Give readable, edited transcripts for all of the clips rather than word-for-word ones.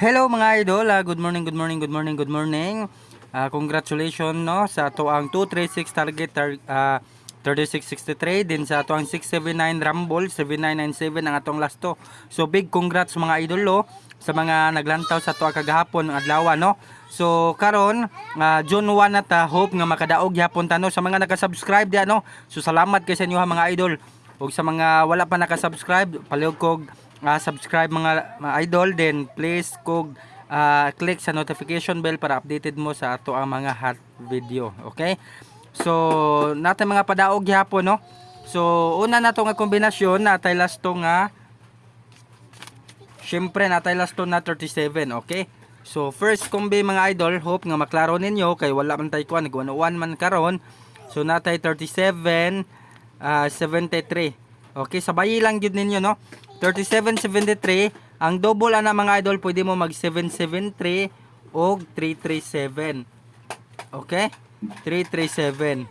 Hello mga idol, good morning, good morning, good morning, good morning. Congratulations no sa ato ang 236 target 3663 din sa ato ang 679 Rumble 7997 ang atong lasto. So big congrats mga idol sa mga naglantaw sa ato kagahapon ng adlaw no. So karon June 1 na ta, hope nga makadaog gyapon ta no sa mga naka-subscribe diha no. So salamat kay sa inyo ha mga idol. Ug sa mga wala pa naka-subscribe, palihog kog subscribe mga idol, then please kog click sa notification bell para updated mo sa ato ang mga hot video. Okay, so natin mga padaog gyapon no. So una nato nga kombinasyon natay lasto nga syempre natay lasto na 37. Okay, so first kombi mga idol, hope nga maklaro ninyo kay wala man tay kuan, nag-1 man karon. So natay 37 73. Okay, sabayi lang jud ninyo no. 3773, ang double ana mga idol, pwede mo mag 773 o 337. Okay? 337.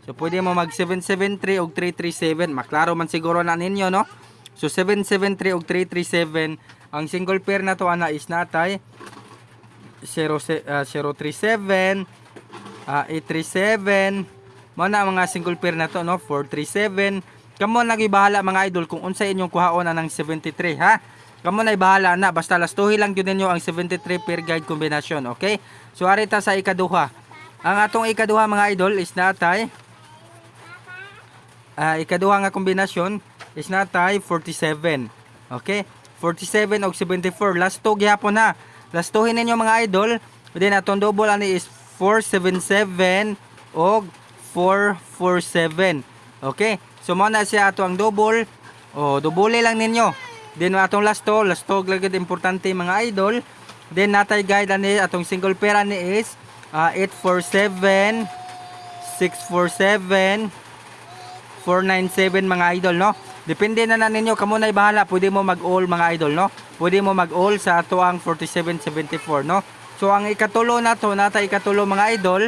So pwede mo mag 773 o 337. Maklaro man siguro na ninyo no. So 773 o 337, ang single pair na to ana is natay 037, 837. Mo na mga single pair na to no, 437. Kamo na gibahala mga idol kung unsa inyong kuhaon ng 73 ha. Kamo na ibahala na, basta lastuhi lang gyud ninyo ang 73 pair guide combination. Okay? So arita sa ikaduha. Ang atong ikaduha mga idol is natay ikaduha nga kombinasyon is natay 47. Okay? 47 og 74. Lasto gyapon ha. Lastuhin ninyo mga idol. Then atong double ani is 477 og 447. Okay? So mo na siya ato ang double. Double lang ninyo. Then atong lasto lagid importante mga idol. Then natay guide ani atong single pair ani is 847, 647, 497 mga idol no. Depende na ninyo, kamo na ibahala. Pwede mo mag-all mga idol no. Pwede mo mag-all sa ato ang 4774 no. So ang ikatulo na to, natay ikatulo mga idol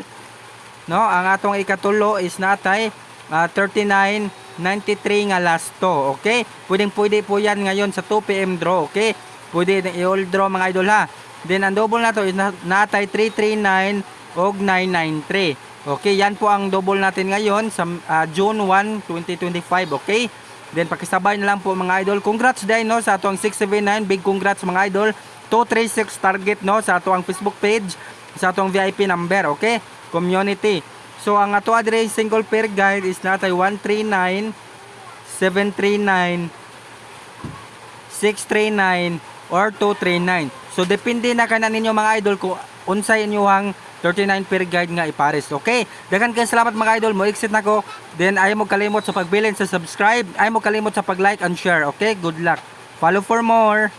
no. Ang atong ikatulo is natay 3993 nga lasto. Okay? Pwede po yan ngayon sa 2 PM draw. Okay? Pwede i-all draw mga idol ha. Then ang double na to is natay 339 og 993. Okay? Yan po ang double natin ngayon sa June 1, 2025. Okay? Then pakisabay na lang po mga idol. Congrats din no sa atong 679. Big congrats mga idol. 236 target no sa atong Facebook page, sa atong VIP number. Okay? Community. So ang ato adre single pair guide is natay 139, 739, 639 or 239. So depende na kana ninyo mga idol kung unsay inyong 39 pair guide nga ipares. Okay? Daghan kay salamat mga idol, mo exit nako. Then ayaw mo kalimot sa pagbilin sa subscribe, ayaw mo kalimot sa pag-like and share. Okay? Good luck. Follow for more.